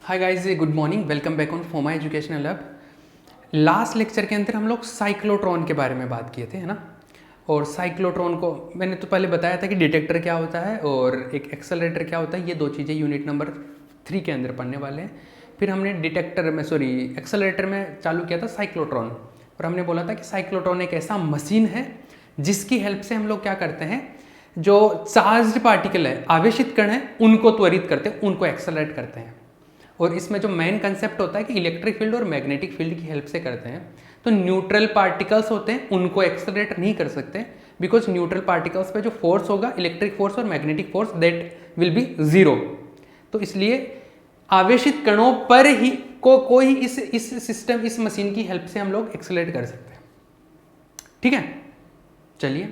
Hi guys, good morning, welcome back on Foma educational lab. Last lecture के अंदर हम लोग साइक्लोट्रॉन के बारे में बात किए थे, है ना। और साइक्लोट्रॉन को मैंने तो पहले बताया था कि डिटेक्टर क्या होता है और एक एक्सेलरेटर क्या होता है। ये दो चीज़ें यूनिट नंबर 3 के अंदर पढ़ने वाले हैं। फिर हमने एक्सेलरेटर में चालू किया था साइक्लोट्रॉन, और हमने बोला था कि साइक्लोट्रॉन एक ऐसा मशीन है जिसकी हेल्प से हम लोग क्या करते हैं, जो चार्ज्ड पार्टिकल है, आवेशित कण है, उनको त्वरित करते हैं, उनको एक्सेलरेट करते हैं। और इसमें जो मेन कंसेप्ट होता है कि इलेक्ट्रिक फील्ड और मैग्नेटिक फील्ड की हेल्प से करते हैं। तो न्यूट्रल पार्टिकल्स होते हैं, उनको एक्सेलरेट नहीं कर सकते, बिकॉज न्यूट्रल पार्टिकल्स पे जो फोर्स होगा, इलेक्ट्रिक फोर्स और magnetic force, that will be zero. तो इसलिए आवेशित कणों पर ही कोई इस सिस्टम, इस मशीन की हेल्प से हम लोग एक्सेलरेट कर सकते हैं। ठीक है, चलिए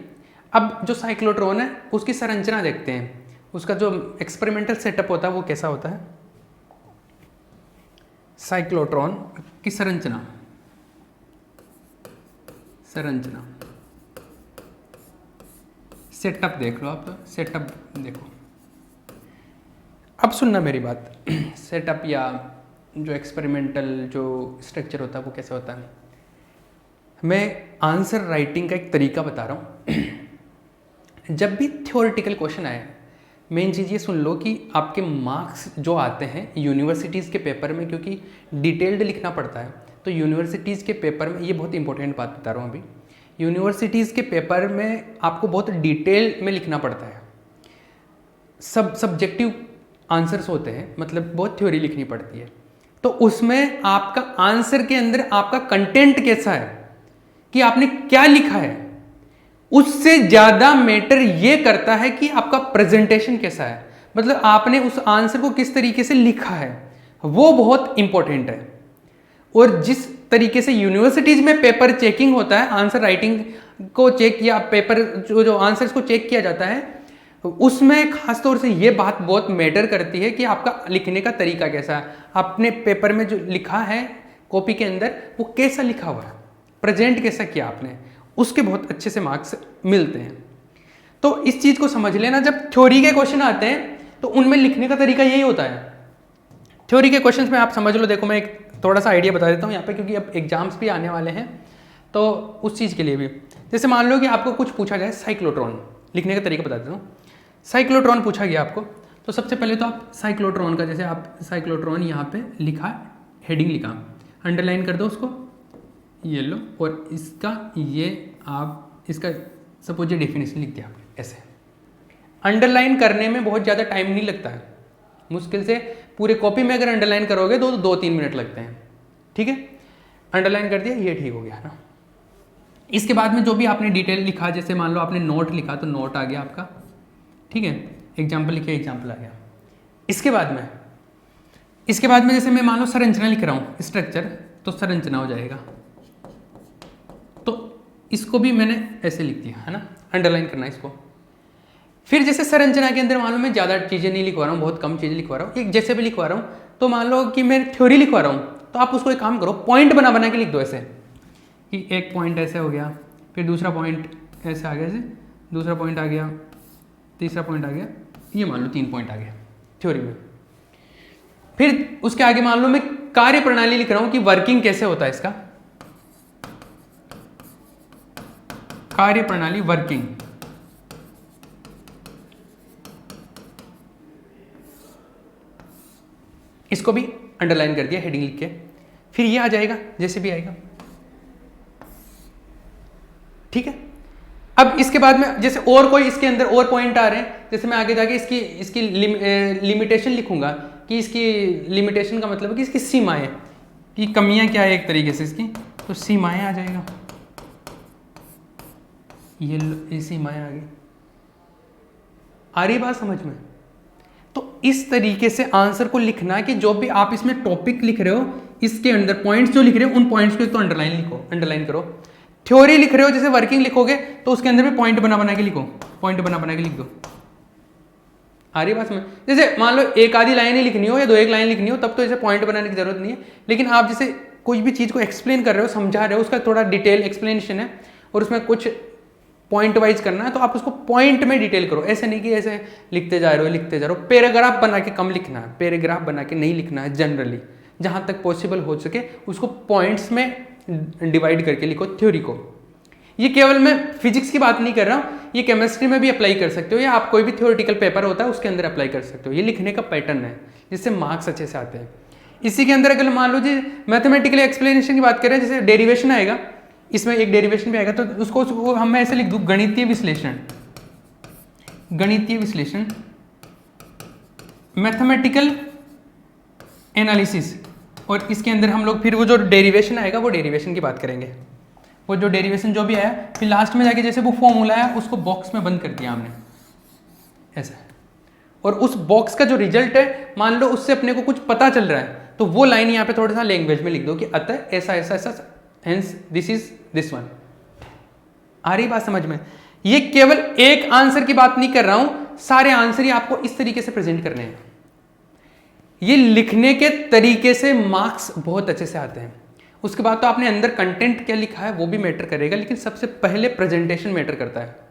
अब जो साइक्लोट्रॉन है उसकी संरचना देखते हैं। उसका जो एक्सपेरिमेंटल सेटअप होता है वो कैसा होता है। साइक्लोट्रॉन की संरचना सेटअप देख लो आप, सेटअप देखो। अब सुनना मेरी बात। सेटअप या जो एक्सपेरिमेंटल जो स्ट्रक्चर होता है वो कैसा होता है। मैं आंसर राइटिंग का एक तरीका बता रहा हूँ। जब भी थ्योरेटिकल क्वेश्चन आए, मेन चीज़ ये सुन लो कि आपके मार्क्स जो आते हैं यूनिवर्सिटीज़ के पेपर में, क्योंकि डिटेल्ड लिखना पड़ता है, तो यूनिवर्सिटीज़ के पेपर में, ये बहुत इंपॉर्टेंट बात बता रहा हूँ अभी, यूनिवर्सिटीज़ के पेपर में आपको बहुत डिटेल में लिखना पड़ता है। सब सब्जेक्टिव आंसर्स होते हैं, मतलब बहुत थ्योरी लिखनी पड़ती है। तो उसमें आपका आंसर के अंदर आपका कंटेंट कैसा है, कि आपने क्या लिखा है, उससे ज़्यादा मैटर ये करता है कि आपका प्रेजेंटेशन कैसा है, मतलब आपने उस आंसर को किस तरीके से लिखा है, वो बहुत इंपॉर्टेंट है। और जिस तरीके से यूनिवर्सिटीज़ में पेपर चेकिंग होता है, आंसर राइटिंग को चेक किया, पेपर जो आंसर्स को चेक किया जाता है, उसमें खासतौर से ये बात बहुत मैटर करती है कि आपका लिखने का तरीका कैसा है, आपने पेपर में जो लिखा है कॉपी के अंदर वो कैसा लिखा हुआ है, प्रेजेंट कैसा किया आपने, उसके बहुत अच्छे से मार्क्स मिलते हैं। तो इस चीज़ को समझ लेना। जब थ्योरी के क्वेश्चन आते हैं तो उनमें लिखने का तरीका यही होता है। थ्योरी के क्वेश्चंस में आप समझ लो, देखो मैं एक थोड़ा सा आइडिया बता देता हूँ यहाँ पे, क्योंकि अब एग्जाम्स भी आने वाले हैं, तो उस चीज़ के लिए भी, जैसे मान लो कि आपको कुछ पूछा जाए, साइक्लोट्रॉन लिखने का तरीका बता देता हूँ। साइक्लोट्रॉन पूछा गया आपको, तो सबसे पहले तो आप साइक्लोट्रॉन का, जैसे आप साइक्लोट्रॉन यहाँ पे लिखा, हेडिंग लिखा, अंडरलाइन कर दो उसको, ये लो, और इसका ये आप इसका सपोज ये डेफिनेशन लिख दिया आपने ऐसे। अंडरलाइन करने में बहुत ज़्यादा टाइम नहीं लगता है, मुश्किल से पूरे कॉपी में अगर अंडरलाइन करोगे तो 2-3 मिनट लगते हैं। ठीक है, अंडरलाइन कर दिया, ये ठीक हो गया ना। इसके बाद में जो भी आपने डिटेल लिखा, जैसे मान लो आपने नोट लिखा तो नोट आ गया आपका, ठीक है, एग्जाम्पल लिखे, एग्जाम्पल आ गया। इसके बाद में जैसे मैं मान लो संरचना लिख रहा हूँ, स्ट्रक्चर, तो संरचना हो जाएगा। तो इसको भी मैंने ऐसे लिख दिया, है ना, अंडरलाइन करना इसको। फिर जैसे संरचना के अंदर मान लो मैं ज़्यादा चीज़ें नहीं लिखवा रहा हूँ, बहुत कम चीज़ें लिखवा रहा हूँ, एक जैसे भी लिखवा रहा हूँ, तो मान लो कि मैं थ्योरी लिखवा रहा हूँ, तो आप उसको एक काम करो, पॉइंट बना के लिख दो ऐसे, कि एक पॉइंट ऐसे हो गया, फिर दूसरा पॉइंट ऐसे आ गया, ऐसे दूसरा पॉइंट आ गया, तीसरा पॉइंट आ गया, ये मान लो 3 पॉइंट आ गया थ्योरी में। फिर उसके आगे मान लो मैं कार्य प्रणाली लिख रहा हूँ कि वर्किंग कैसे होता है इसका, कार्य प्रणाली, वर्किंग, इसको भी अंडरलाइन कर दिया हेडिंग लिख के। फिर ये आ जाएगा जैसे भी आएगा, ठीक है। अब इसके बाद में जैसे और कोई इसके अंदर और पॉइंट आ रहे हैं, जैसे मैं आगे जाके इसकी लिमिटेशन लिखूंगा, कि इसकी लिमिटेशन का मतलब है कि इसकी सीमाएं, कि कमियां क्या है एक तरीके से इसकी, तो सीमाएं आ जाएगा, ये सीमाएं आ गई। आ रही बात समझ में। तो इस तरीके से आंसर को लिखना, कि जो भी आप इसमें टॉपिक लिख रहे हो, इसके अंदर पॉइंट्स जो लिख रहे हो, उन पॉइंट्स को तो अंडरलाइन लिखो, अंडरलाइन करो। थ्योरी लिख रहे हो, जैसे वर्किंग लिखोगे, तो उसके अंदर भी पॉइंट बना के लिखो, पॉइंट बना के लिख दो। आ रही बात में। जैसे मान लो एक आधी लाइन ही लिखनी हो या 2-1 लाइन लिखनी हो, तब तो ऐसे पॉइंट बनाने की जरूरत नहीं है। लेकिन आप जैसे कोई भी चीज़ को एक्सप्लेन कर रहे हो, समझा रहे हो, उसका थोड़ा डिटेल एक्सप्लेनेशन है, और उसमें कुछ पॉइंट वाइज करना है तो आप उसको पॉइंट में डिटेल करो, ऐसे नहीं कि ऐसे लिखते जा रहे हो। पैराग्राफ बना के कम लिखना है, पैराग्राफ बना के नहीं लिखना है, जनरली जहाँ तक पॉसिबल हो सके उसको पॉइंट्स में डिवाइड करके लिखो थ्योरी को। ये केवल मैं फिजिक्स की बात नहीं कर रहा हूँ, ये केमिस्ट्री में भी अप्लाई कर सकते हो, या आप कोई भी थ्योरेटिकल पेपर होता है उसके अंदर अप्लाई कर सकते हो। ये लिखने का पैटर्न है जिससे मार्क्स अच्छे से आते हैं। इसी के अंदर अगर मान लो जी मैथमेटिकल एक्सप्लेनेशन की बात करें, जैसे डेरिवेशन आएगा, इसमें एक डेरिवेशन भी आएगा, तो उसको हम मैं ऐसे लिख दूँ गणितीय विश्लेषण, गणितीय विश्लेषण, मैथमेटिकल एनालिसिस, और इसके अंदर हम लोग फिर वो जो डेरिवेशन आएगा वो डेरिवेशन की बात करेंगे। वो जो डेरिवेशन जो भी आया फिर लास्ट में जाके जैसे वो फॉर्मूला है उसको बॉक्स में बंद कर दिया हमने ऐसा, और उस बॉक्स का जो रिजल्ट है मान लो उससे अपने को कुछ पता चल रहा है तो वो लाइन यहाँ पे थोड़ा सा लैंग्वेज में लिख दो कि अतः ऐसा ऐसा ऐसा, hence this is this one. आ रही बात समझ में? ये केवल एक आंसर की बात नहीं कर रहा हूं, सारे आंसर ही आपको इस तरीके से प्रेजेंट करने हैं। ये लिखने के तरीके से मार्क्स बहुत अच्छे से आते हैं। उसके बाद तो आपने अंदर कंटेंट क्या लिखा है वो भी मैटर करेगा, लेकिन सबसे पहले प्रेजेंटेशन मैटर करता है।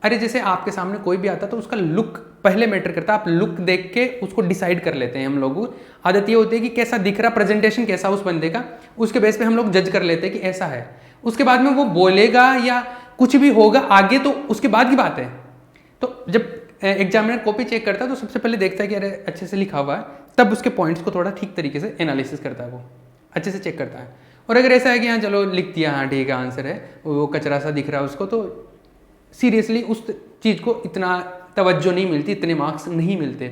अरे जैसे आपके सामने कोई भी आता तो उसका लुक पहले मैटर करता है। आप लुक देख के उसको डिसाइड कर लेते हैं। हम लोग आदत ये होती है कि कैसा दिख रहा, प्रेजेंटेशन कैसा उस बंदे का, उसके बेस पे हम लोग जज कर लेते हैं कि ऐसा है। उसके बाद में वो बोलेगा या कुछ भी होगा आगे तो उसके बाद की बात है। तो जब एग्जामिनर कॉपी चेक करता है तो सबसे पहले देखता है कि अरे अच्छे से लिखा हुआ है, तब उसके पॉइंट्स को थोड़ा ठीक तरीके से एनालिसिस करता है, वो अच्छे से चेक करता है। और अगर ऐसा है कि हाँ चलो लिख दिया, हाँ ठीक है आंसर है, वो कचरा सा दिख रहा है उसको, तो सीरियसली उस चीज़ को इतना तवज्जो नहीं मिलती, इतने मार्क्स नहीं मिलते।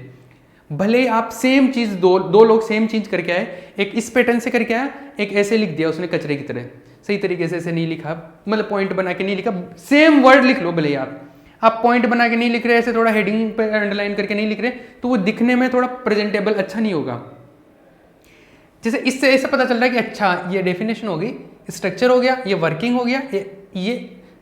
भले आप सेम चीज़ दो लोग सेम चीज़ करके आए, एक इस पैटर्न से करके आया, एक ऐसे लिख दिया उसने कचरे की तरह, सही तरीके से ऐसे नहीं लिखा, मतलब पॉइंट बना के नहीं लिखा। सेम वर्ड लिख लो, भले आप पॉइंट बना के नहीं लिख रहे, ऐसे थोड़ा हेडिंग पे अंडरलाइन करके नहीं लिख रहे, तो वो दिखने में थोड़ा प्रेजेंटेबल अच्छा नहीं होगा। जैसे इससे ऐसा पता चल रहा है कि अच्छा ये डेफिनेशन हो गई, स्ट्रक्चर हो गया, ये वर्किंग हो गया, ये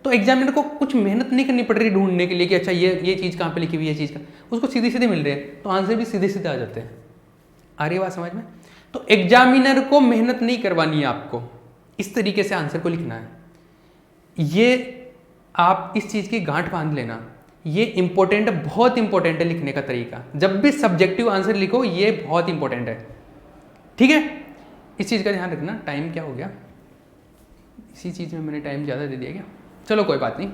तो एग्जामिनर को कुछ मेहनत नहीं करनी पड़ रही ढूंढने के लिए कि अच्छा ये चीज़ कहाँ पे लिखी हुई है, ये चीज़ का उसको सीधे सीधे मिल रहे हैं, तो आंसर भी सीधे सीधे आ जाते हैं। आ रही बात समझ में? तो एग्जामिनर को मेहनत नहीं करवानी है, आपको इस तरीके से आंसर को लिखना है। ये आप इस चीज़ की गांठ बांध लेना, ये इंपॉर्टेंट है, बहुत इंपॉर्टेंट है लिखने का तरीका। जब भी सब्जेक्टिव आंसर लिखो ये बहुत इंपॉर्टेंट है, ठीक है? इस चीज़ का ध्यान रखना। टाइम क्या हो गया? इसी चीज़ में मैंने टाइम ज़्यादा दे दिया क्या? चलो कोई बात नहीं,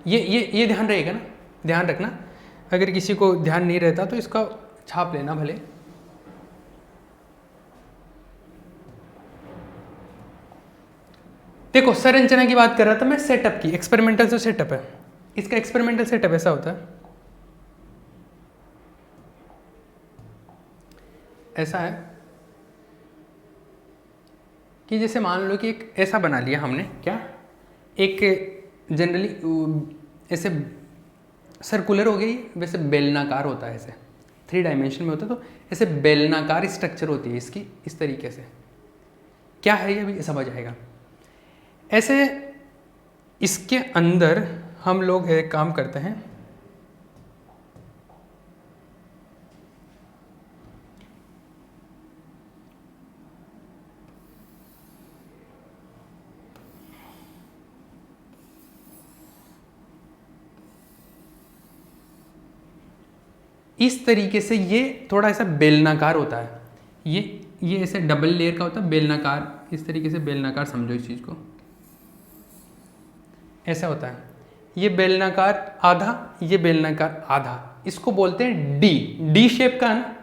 ये ध्यान रहेगा ना, ध्यान रखना। अगर किसी को ध्यान नहीं रहता तो इसका छाप लेना भले। देखो संरचना की बात कर रहा था मैं, सेटअप की, एक्सपेरिमेंटल जो सेटअप है, इसका एक्सपेरिमेंटल सेटअप ऐसा होता है, ऐसा है कि जैसे मान लो कि एक ऐसा बना लिया हमने, क्या एक जनरली ऐसे सर्कुलर हो गई, वैसे बेलनाकार होता है, ऐसे 3 डायमेंशन में होता है, तो ऐसे बेलनाकार स्ट्रक्चर होती है इसकी, इस तरीके से। क्या है ये भी समझ आएगा। ऐसे इसके अंदर हम लोग एक काम करते हैं, इस तरीके से। ये थोड़ा ऐसा बेलनाकार होता है, ये ऐसे डबल लेयर का होता है, बेलनाकार, इस तरीके से बेलनाकार समझो इस चीज़ को, ऐसा होता है। ये बेलनाकार आधा, ये बेलनाकार आधा, इसको बोलते हैं डी शेप का है ना,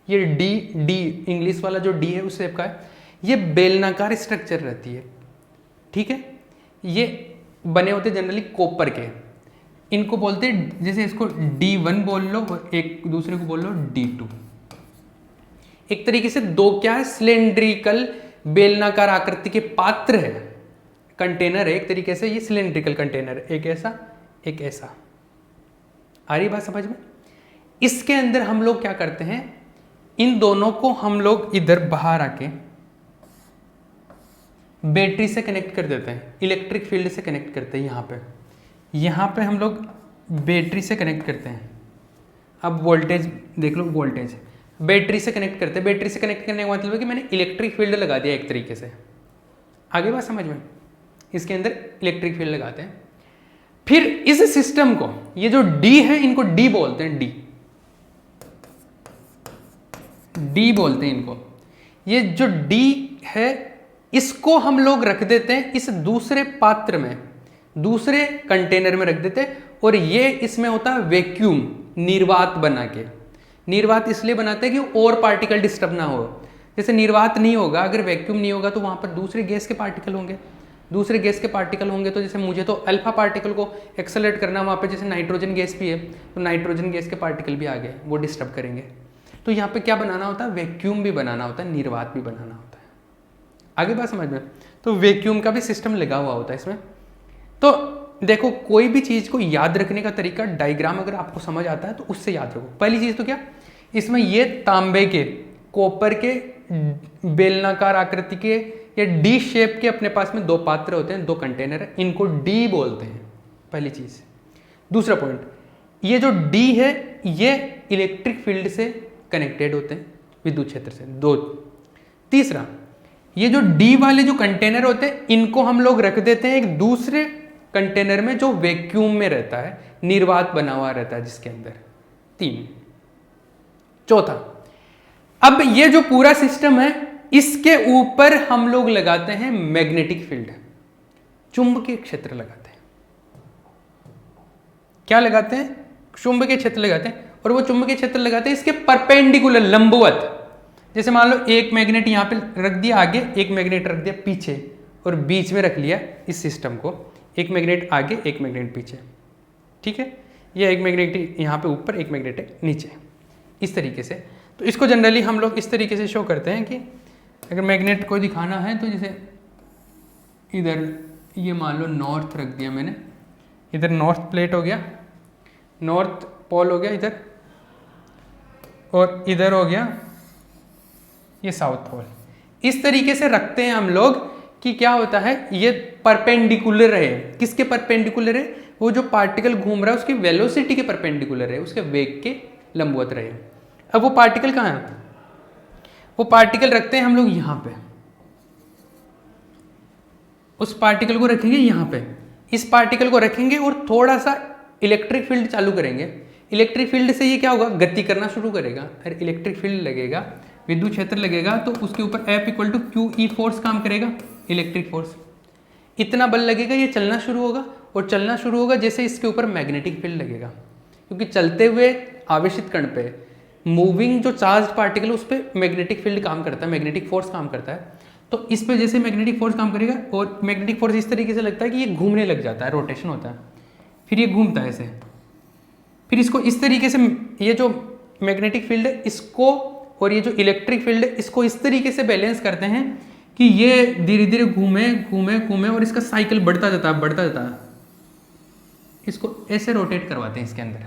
ये डी इंग्लिश वाला जो डी है उस शेप का है। ये बेलनाकार स्ट्रक्चर रहती है, ठीक है? ये बने होते जनरली कॉपर के, इनको बोलते हैं, जैसे इसको D1 बोल लो और एक दूसरे को बोल लो D2। एक तरीके से दो क्या है, सिलेंड्रिकल बेलनाकार आकृति के पात्र है, कंटेनर है एक तरीके से, ये सिलेंड्रिकल कंटेनर, एक ऐसा एक ऐसा। आ रही बात समझ में? इसके अंदर हम लोग क्या करते हैं, इन दोनों को हम लोग इधर बाहर आके बैटरी से कनेक्ट कर देते हैं, इलेक्ट्रिक फील्ड से कनेक्ट करते हैं। यहाँ पे हम लोग बैटरी से कनेक्ट करते हैं। अब वोल्टेज देख लो, वोल्टेज बैटरी से कनेक्ट करते हैं। बैटरी से कनेक्ट करने का मतलब है कि मैंने इलेक्ट्रिक फील्ड लगा दिया एक तरीके से। आगे बात समझ में? इसके अंदर इलेक्ट्रिक फील्ड लगाते हैं। फिर इस सिस्टम को, ये जो डी है इनको डी बोलते हैं, डी बोलते हैं इनको। ये जो डी है इसको हम लोग रख देते हैं इस दूसरे पात्र में, दूसरे कंटेनर में रख देते हैं, और ये इसमें होता है वैक्यूम, निर्वात बना के। निर्वात इसलिए बनाते हैं कि और पार्टिकल डिस्टर्ब ना हो। जैसे निर्वात नहीं होगा, अगर वैक्यूम नहीं होगा तो वहाँ पर दूसरे गैस के पार्टिकल होंगे, दूसरे गैस के पार्टिकल होंगे तो जैसे मुझे तो अल्फा पार्टिकल को एक्सेलरेट करना, वहाँ पर जैसे नाइट्रोजन गैस भी है तो नाइट्रोजन गैस के पार्टिकल भी आ गए, वो डिस्टर्ब करेंगे। तो यहाँ पे क्या बनाना होता है, वैक्यूम भी बनाना होता है, निर्वात भी बनाना होता है। आगे बात समझ में? तो वैक्यूम का भी सिस्टम लगा हुआ होता है इसमें। तो देखो, कोई भी चीज़ को याद रखने का तरीका, डायग्राम अगर आपको समझ आता है तो उससे याद रखो। पहली चीज़ तो क्या, इसमें ये तांबे के, कॉपर के, बेलनाकार आकृति के या डी शेप के अपने पास में दो पात्र होते हैं, दो कंटेनर है, इनको डी बोलते हैं, पहली चीज़। दूसरा पॉइंट, ये जो डी है ये इलेक्ट्रिक फील्ड से कनेक्टेड होते हैं, विद्युत क्षेत्र से। दो। तीसरा, ये जो डी वाले जो कंटेनर होते हैं इनको हम लोग रख देते हैं एक दूसरे कंटेनर में जो वैक्यूम में रहता है, निर्वात बना हुआ रहता है जिसके अंदर। 3। चौथा, अब ये जो पूरा सिस्टम है इसके ऊपर हम लोग लगाते हैं मैग्नेटिक फील्ड, चुंबकीय क्षेत्र लगाते हैं। क्या लगाते हैं? चुंबकीय क्षेत्र लगाते हैं। और वो चुंबकीय क्षेत्र लगाते हैं इसके परपेंडिकुलर, लंबवत। जैसे मान लो एक मैग्नेट यहां पे रख दिया आगे, एक मैग्नेट रख दिया पीछे, और बीच में रख लिया इस सिस्टम को, एक मैग्नेट आगे एक मैग्नेट पीछे, ठीक है? या एक मैग्नेट यहाँ पे ऊपर, एक मैग्नेट नीचे, इस तरीके से। तो इसको जनरली हम लोग इस तरीके से शो करते हैं कि अगर मैग्नेट को दिखाना है तो जैसे इधर ये मान लो नॉर्थ रख दिया मैंने, इधर नॉर्थ प्लेट हो गया, नॉर्थ पोल हो गया इधर, और इधर हो गया ये साउथ पोल। इस तरीके से रखते हैं हम लोग कि क्या होता है, ये परपेंडिकुलर है। किसके परपेंडिकुलर है? वो जो पार्टिकल घूम रहा है उसकी वेलोसिटी के परपेंडिकुलर है, उसके वेग के लंबवत रहे। अब वो पार्टिकल कहाँ है? वो पार्टिकल रखते हैं हम लोग यहाँ पे, उस पार्टिकल को रखेंगे यहाँ पे, इस पार्टिकल को रखेंगे और थोड़ा सा इलेक्ट्रिक फील्ड चालू करेंगे। इलेक्ट्रिक फील्ड से ये क्या होगा, गति करना शुरू करेगा। अरे इलेक्ट्रिक फील्ड लगेगा, विद्युत क्षेत्र लगेगा, तो उसके ऊपर F = QE फोर्स काम करेगा, इलेक्ट्रिक फोर्स। इतना बल लगेगा, ये चलना शुरू होगा, और चलना शुरू होगा जैसे इसके ऊपर मैग्नेटिक फील्ड लगेगा, क्योंकि चलते हुए आवेशित कण पे, मूविंग जो चार्ज पार्टिकल उस पर मैग्नेटिक फील्ड काम करता है, मैग्नेटिक फोर्स काम करता है। तो इस पे जैसे मैग्नेटिक फोर्स काम करेगा, और मैग्नेटिक फोर्स इस तरीके से लगता है कि ये घूमने लग जाता है, रोटेशन होता है, फिर ये घूमता है ऐसे, फिर इसको इस तरीके से, ये जो मैग्नेटिक फील्ड है इसको और ये जो इलेक्ट्रिक फील्ड है इसको इस तरीके से बैलेंस करते हैं कि ये धीरे धीरे घूमे घूमे घूमे और इसका साइकिल बढ़ता जाता है, बढ़ता जाता है। इसको ऐसे रोटेट करवाते हैं इसके अंदर,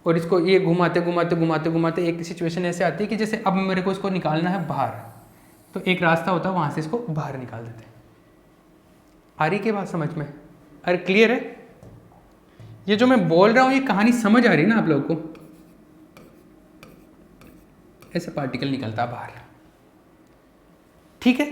और इसको ये घुमाते घुमाते घुमाते घुमाते एक सिचुएशन ऐसे आती है कि जैसे अब मेरे को इसको निकालना है बाहर, तो एक रास्ता होता है वहाँ से इसको बाहर निकाल देते हैं। आ रही के बात समझ में? अरे क्लियर है? ये जो मैं बोल रहा हूँ ये कहानी समझ आ रही है ना आप लोगों को? ऐसे पार्टिकल निकलता है बाहर, ठीक है?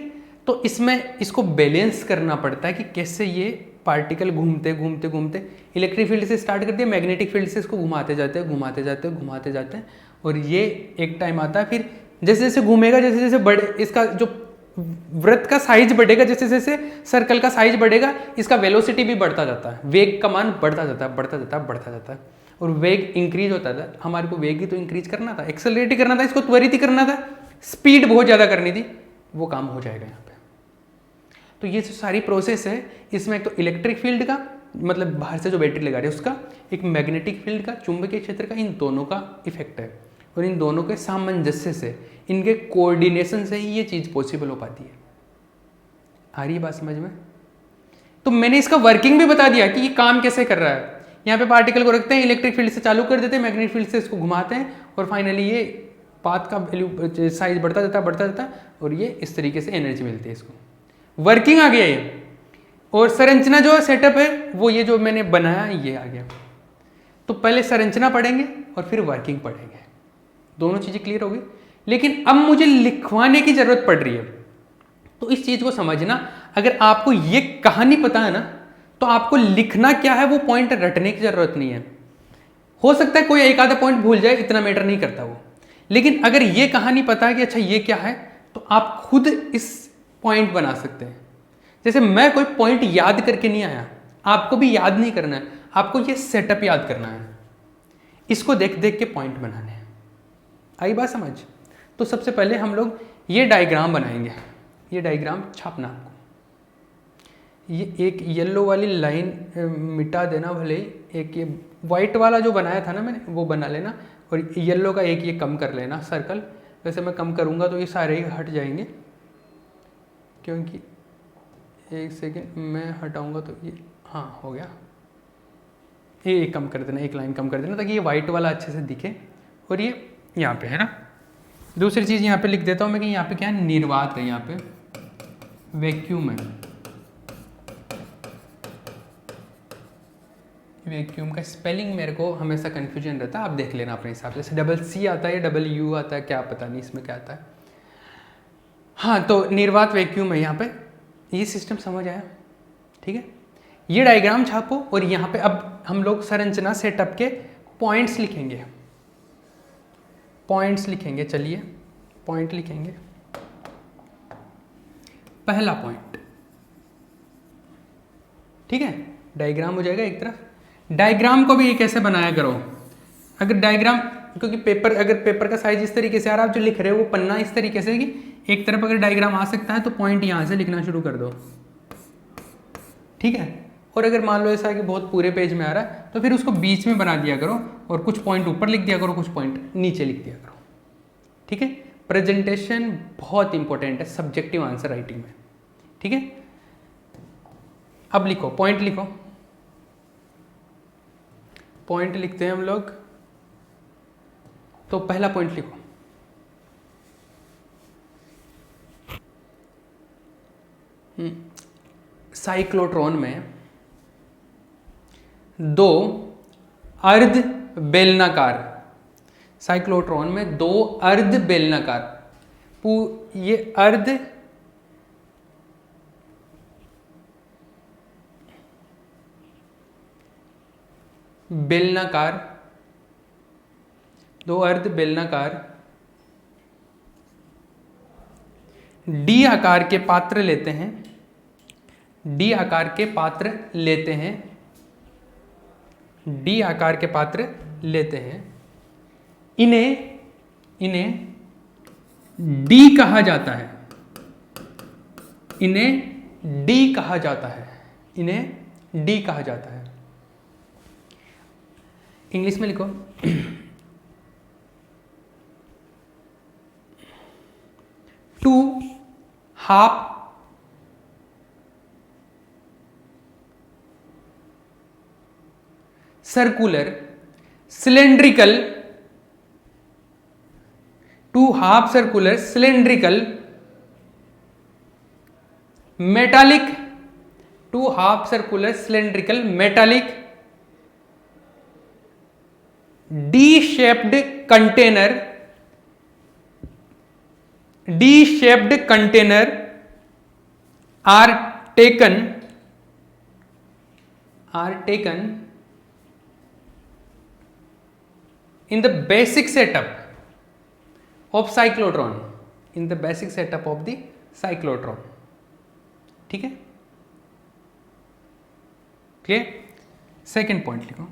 तो इसमें इसको बैलेंस करना पड़ता है कि कैसे ये पार्टिकल घूमते घूमते घूमते, इलेक्ट्रिक फील्ड से स्टार्ट करते हैं, मैग्नेटिक फील्ड से इसको घुमाते जाते हैं घुमाते जाते हैं घुमाते जाते हैं, और ये एक टाइम आता है फिर जैसे जैसे घूमेगा, जैसे जैसे बढ़े, इसका जो वृत्त का साइज बढ़ेगा, जैसे जैसे सर्कल का साइज बढ़ेगा, इसका वेलोसिटी भी बढ़ता जाता है, वेग का मान बढ़ता जाता है बढ़ता जाता है बढ़ता जाता है, और वेग इंक्रीज होता था। हमारे को वेग ही तो इंक्रीज करना था, एक्सेलरेट ही करना था, इसको त्वरित ही करना था, स्पीड बहुत ज़्यादा करनी थी, वो काम हो जाएगा यहाँ पे। तो ये जो सारी प्रोसेस है, इसमें एक तो इलेक्ट्रिक फील्ड का, मतलब बाहर से जो बैटरी लगा रही है उसका, एक मैग्नेटिक फील्ड का, चुंबकीय क्षेत्र का, इन दोनों का इफेक्ट है, और इन दोनों के सामंजस्य से, इनके कोऑर्डिनेशन से ही ये चीज़ पॉसिबल हो पाती है। आ रही है बात समझ में? तो मैंने इसका वर्किंग भी बता दिया कि ये काम कैसे कर रहा है। यहाँ पे पार्टिकल को रखते हैं, इलेक्ट्रिक फील्ड से चालू कर देते हैं, मैग्नेटिक फील्ड से इसको घुमाते हैं, और फाइनली ये पाथ का वैल्यू साइज बढ़ता जाता है, और ये इस तरीके से एनर्जी मिलती है इसको। वर्किंग आ गया ये, और संरचना जो सेटअप है वो ये जो मैंने बनाया ये आ गया। तो पहले संरचना पढ़ेंगे और फिर वर्किंग पढ़ेंगे, दोनों चीज़ें क्लियर हो गई। लेकिन अब मुझे लिखवाने की जरूरत पड़ रही है, तो इस चीज़ को समझना, अगर आपको ये कहानी पता है ना, तो आपको लिखना क्या है वो पॉइंट रटने की जरूरत नहीं है। हो सकता है कोई एक आधा पॉइंट भूल जाए, इतना मैटर नहीं करता वो, लेकिन अगर ये कहानी पता है कि अच्छा ये क्या है, तो आप खुद इस पॉइंट बना सकते हैं। जैसे मैं कोई पॉइंट याद करके नहीं आया, आपको भी याद नहीं करना है, आपको ये सेटअप याद करना है, इसको देख देख के पॉइंट बनाने हैं। आई बात समझ? तो सबसे पहले हम लोग ये डायग्राम बनाएंगे। ये डायग्राम छापना आपको, ये एक येलो वाली लाइन मिटा देना, भले ही एक ये वाइट वाला जो बनाया था ना मैंने, वो बना लेना, और येलो का एक ये कम कर लेना सर्कल। वैसे मैं कम करूँगा तो ये सारे ही हट जाएंगे, क्योंकि एक सेकेंड मैं हटाऊँगा तो ये, हाँ हो गया। ये कम कर देना, एक लाइन कम कर देना, ताकि ये वाइट वाला अच्छे से दिखे। और ये यहाँ पे है ना, दूसरी चीज़ यहाँ पे लिख देता हूँ मैं कि यहाँ पे क्या है, निर्वात है, यहाँ पे वैक्यूम है। वैक्यूम का स्पेलिंग मेरे को हमेशा कन्फ्यूजन रहता है, आप देख लेना अपने हिसाब से। जैसे डबल सी आता है या डबल यू आता है, क्या पता नहीं इसमें क्या आता है। हाँ, तो निर्वात वैक्यूम है यहाँ पे। ये सिस्टम समझ आया? ठीक है, ये डायग्राम छापो, और यहाँ पे अब हम लोग संरचना सेटअप के पॉइंट्स लिखेंगे। पॉइंट्स लिखेंगे, चलिए पॉइंट लिखेंगे। पहला पॉइंट, ठीक है, डायग्राम हो जाएगा एक तरफ। डायग्राम को भी कैसे बनाया करो, अगर डायग्राम, क्योंकि पेपर, अगर पेपर का साइज इस तरीके से आ रहा है, आप जो लिख रहे हो वो पन्ना इस तरीके से कि एक तरफ अगर डायग्राम आ सकता है तो पॉइंट यहाँ से लिखना शुरू कर दो, ठीक है। और अगर मान लो ऐसा कि बहुत पूरे पेज में आ रहा है, तो फिर उसको बीच में बना दिया करो, और कुछ पॉइंट ऊपर लिख दिया करो, कुछ पॉइंट नीचे लिख दिया करो, ठीक है। प्रेजेंटेशन बहुत इंपॉर्टेंट है सब्जेक्टिव आंसर राइटिंग में, ठीक है। अब लिखो, पॉइंट लिखो, पॉइंट लिखते हैं हम लोग। तो पहला पॉइंट लिखो, साइक्लोट्रॉन में दो अर्ध बेलनाकार, साइक्लोट्रॉन में दो अर्ध बेलनाकार, ये अर्ध बेलनाकार, दो अर्ध बेलनाकार डी आकार के पात्र लेते हैं, डी आकार के पात्र लेते हैं, डी आकार के पात्र लेते हैं। इन्हें डी कहा जाता है, इन्हें डी कहा जाता है, इन्हें डी कहा जाता है। इंग्लिश में लिखो, two half circular cylindrical, two half circular cylindrical metallic, two half circular cylindrical metallic D shaped container, D shaped container are taken in the basic setup of cyclotron, in the basic setup of the cyclotron, ठीक है, clear. Second point लिखो,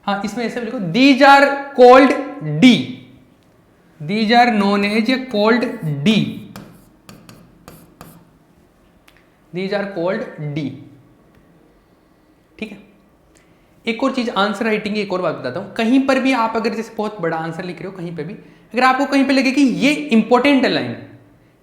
हाँ इसमें ऐसे लिखो, these are called D, these are known as called D, these are called D, ठीक है। एक और चीज आंसर राइटिंग की एक और बात बताता हूं, कहीं पर भी आप अगर जैसे बहुत बड़ा आंसर लिख रहे हो, कहीं पे भी अगर आपको कहीं पे लगे कि ये इंपॉर्टेंट है लाइन,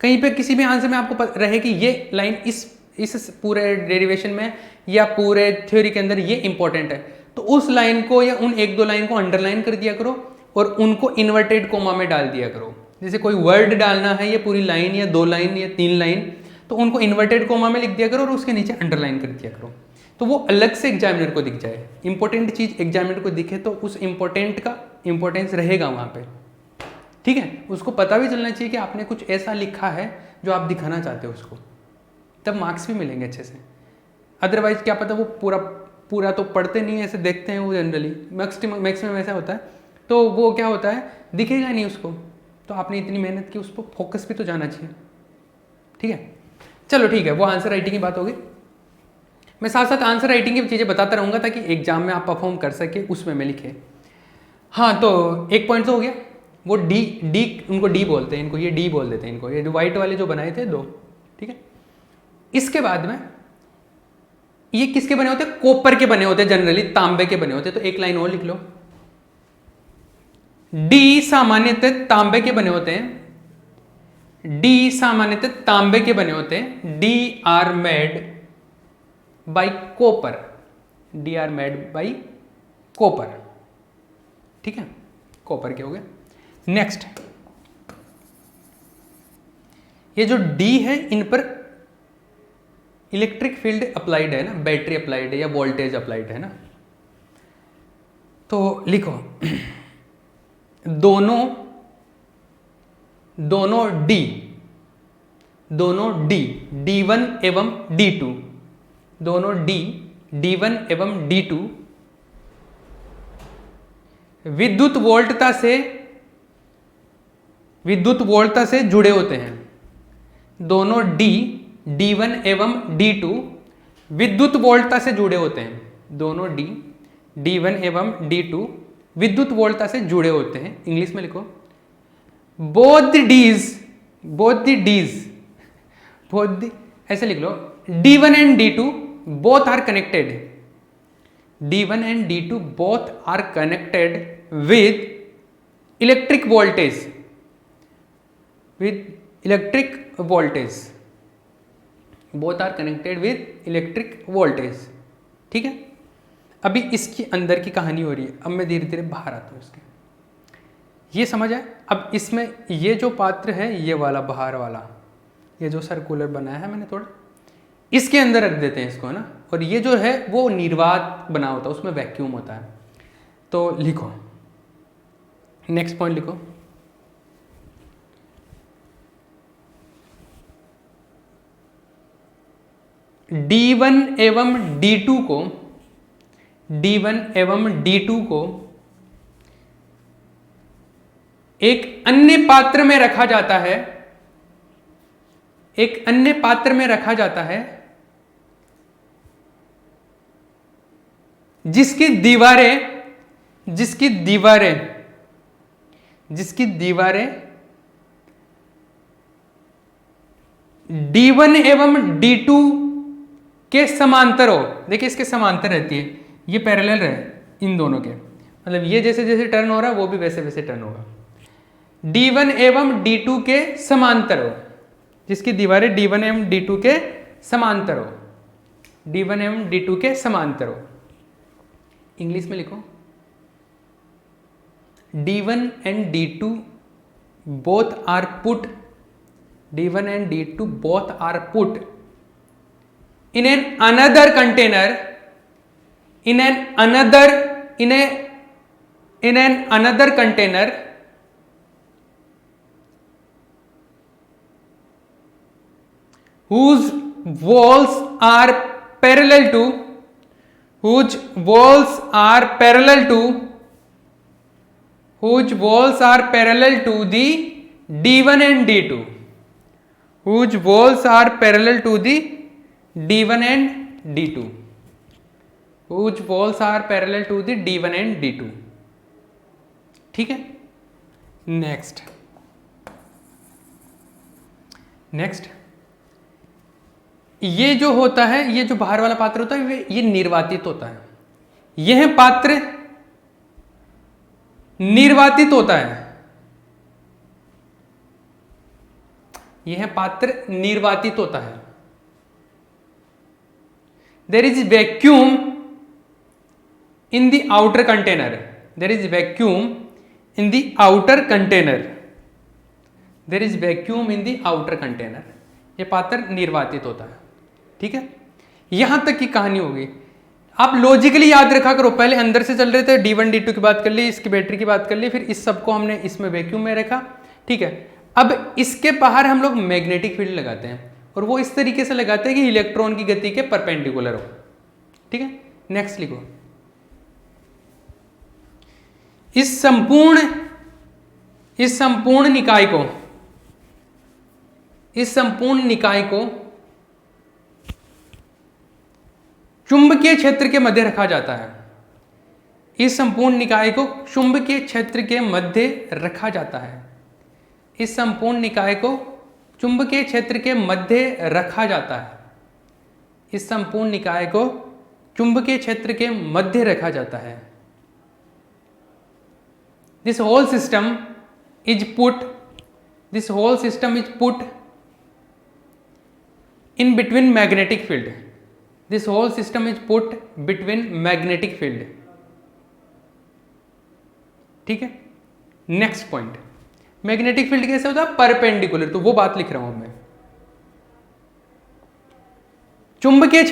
कहीं पे किसी भी आंसर में आपको रहे कि ये लाइन इस पूरे डेरिवेशन में या पूरे थ्योरी के अंदर ये इंपॉर्टेंट है, तो उस लाइन को या उन एक दो लाइन को अंडरलाइन कर दिया करो और उनको इन्वर्टेड कोमा में डाल दिया करो। जैसे कोई वर्ड डालना है, या पूरी लाइन या दो लाइन या तीन लाइन, तो उनको इन्वर्टेड कोमा में लिख दिया करो और उसके नीचे अंडरलाइन कर दिया करो, तो वो अलग से एग्जामिनर को दिख जाए। इंपॉर्टेंट चीज एग्जामिनर को दिखे तो उस इंपॉर्टेंट का इंपॉर्टेंस रहेगा वहां पे, ठीक है। उसको पता भी चलना चाहिए कि आपने कुछ ऐसा लिखा है जो आप दिखाना चाहते हो उसको, तब मार्क्स भी मिलेंगे अच्छे से। अदरवाइज क्या पता वो पूरा तो पढ़ते नहीं है, ऐसे देखते हैं वो जनरली, मैक्सिमम ऐसा होता है, तो वो क्या होता है दिखेगा नहीं उसको। तो आपने इतनी मेहनत की, उस पर फोकस भी तो जाना चाहिए। ठीक है, चलो ठीक है, वो आंसर राइटिंग की बात होगी। मैं साथ साथ आंसर राइटिंग की चीज़ें बताता रहूँगा ताकि एग्जाम में आप परफॉर्म कर सके, उसमें में लिखे। हाँ, तो एक पॉइंट तो हो गया। वो डी उनको डी बोलते हैं, इनको ये डी बोल देते हैं, इनको ये वाइट वाले जो बनाए थे 2। ठीक है, इसके बाद में ये किसके बने होते हैं? कॉपर के बने होते हैं, जनरली तांबे के बने होते हैं। तो एक लाइन और लिख लो, डी सामान्यतः तांबे के बने होते हैं। डी सामान्यतः तांबे के बने होते हैं। D R made by copper. D R made by copper. ठीक है, कॉपर के हो गए। नेक्स्ट, ये जो डी है इन पर इलेक्ट्रिक फील्ड अप्लाइड है ना, बैटरी अप्लाइड है या वोल्टेज अप्लाइड है ना। तो लिखो दोनों डी D1 एवं D2, दोनों D1 एवं D2 विद्युत वोल्टता से जुड़े होते हैं। दोनों D1 एवं D2 विद्युत वोल्टता से जुड़े होते हैं। दोनों D1 एवं D2 विद्युत वोल्टता से जुड़े होते हैं। इंग्लिश में लिखो, both the ऐसे लिख लो, D1 and D2 both are connected. D1 and D2 both are connected with electric voltage. Both are connected with electric voltage. ठीक है, अभी इसकी अंदर की कहानी हो रही है। अब मैं धीरे धीरे बाहर आता हूँ इसके। ये समझ आए? अब इसमें ये जो पात्र है, ये वाला बाहर वाला, ये जो सर्कुलर बनाया है मैंने थोड़ा, इसके अंदर रख देते हैं इसको, है ना। और ये जो है वो निर्वात बना होता है, उसमें वैक्यूम होता है। तो लिखो, नेक्स्ट पॉइंट लिखो, D1 एवं D2 को एक अन्य पात्र में रखा जाता है। एक अन्य पात्र में रखा जाता है जिसकी दीवारें D1 एवं D2 के समांतर हो। देखिए, इसके समांतर रहती है, ये पैरेलल रहे इन दोनों के, मतलब ये जैसे जैसे टर्न हो रहा है वो भी वैसे वैसे टर्न होगा। D1 एवं D2 के समांतर हो, जिसकी दीवारें D1 एवं D2 के समांतर हो। D1 एवं D2 के समांतर हो। इंग्लिश में लिखो, D1 and D2 both are put in an another container whose walls are parallel to the D1 and D2. Whose walls are parallel to the D1 and D2. Whose walls are parallel to the D1 and D2. ठीक है, next ये जो होता है, ये जो बाहर वाला पात्र होता है, ये निर्वातित होता है। यह पात्र निर्वातित होता है। यह पात्र निर्वातित होता है। There is vacuum in the outer container. There is vacuum in the outer container. There is vacuum in the outer container. ये पात्र निर्वातित होता है। ठीक है, यहां तक की कहानी होगी। आप लॉजिकली याद रखा करो, पहले अंदर से चल रहे थे, D1 D2 की बात कर ली, इसकी बैटरी की बात कर ली, फिर इस सबको हमने इसमें वैक्यूम में रखा। ठीक है, अब इसके बाहर हम लोग मैग्नेटिक फील्ड लगाते हैं, और वो इस तरीके से लगाते हैं कि इलेक्ट्रॉन की गति के परपेंडिकुलर हो। ठीक है, नेक्स्ट लिखो। इस संपूर्ण निकाय को चुंबकीय क्षेत्र के मध्य रखा जाता है। इस संपूर्ण निकाय को चुंबकीय क्षेत्र के मध्य रखा जाता है। इस संपूर्ण निकाय को चुंबकीय क्षेत्र के मध्य रखा जाता है। इस संपूर्ण निकाय को चुंबकीय क्षेत्र के मध्य रखा जाता है। This whole system is put in between magnetic field. This whole system is put between magnetic field. ठीक है, नेक्स्ट पॉइंट, मैग्नेटिक फील्ड कैसे होता है? परपेंडिकुलर, तो वो बात लिख रहा हूं मैं। चुंबकीय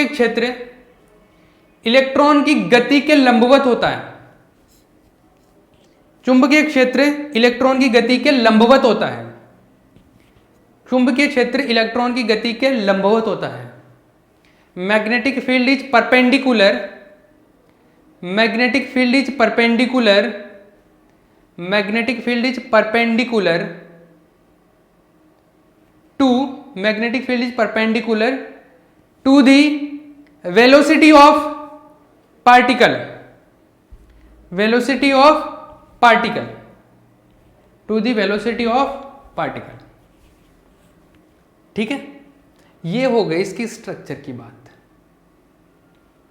क्षेत्र इलेक्ट्रॉन की गति के लंबवत होता है। चुंबकीय क्षेत्र इलेक्ट्रॉन की गति के लंबवत होता है। चुंबकीय क्षेत्र इलेक्ट्रॉन की गति के लंबवत होता है। Magnetic field is perpendicular to the velocity of particle, ठीक है, ये हो गई इसकी स्ट्रक्चर की बात।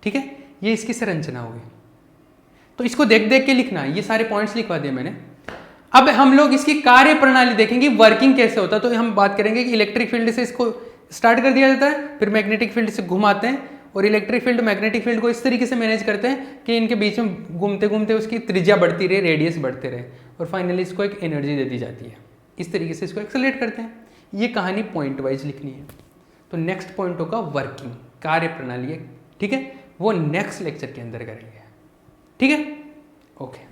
ठीक है, ये इसकी संरचना होगी। तो इसको देख देख के लिखना, ये सारे पॉइंट्स लिखवा दिए मैंने। अब हम लोग इसकी कार्य प्रणाली देखेंगे, वर्किंग कैसे होता है। तो हम बात करेंगे कि इलेक्ट्रिक फील्ड से इसको स्टार्ट कर दिया जाता है, फिर मैग्नेटिक फील्ड से घुमाते हैं, और इलेक्ट्रिक फील्ड मैग्नेटिक फील्ड को इस तरीके से मैनेज करते हैं कि इनके बीच में घूमते घूमते उसकी त्रिज्या बढ़ती रहे, रेडियस बढ़ते रहे, और फाइनली इसको एक एनर्जी दे दी जाती है। इस तरीके से इसको एक्सेलरेट करते हैं। ये कहानी पॉइंट वाइज लिखनी है। तो नेक्स्ट पॉइंट होगा वर्किंग, कार्य प्रणाली। ठीक है, वो नेक्स्ट लेक्चर के अंदर करेंगे। ठीक है, ओके।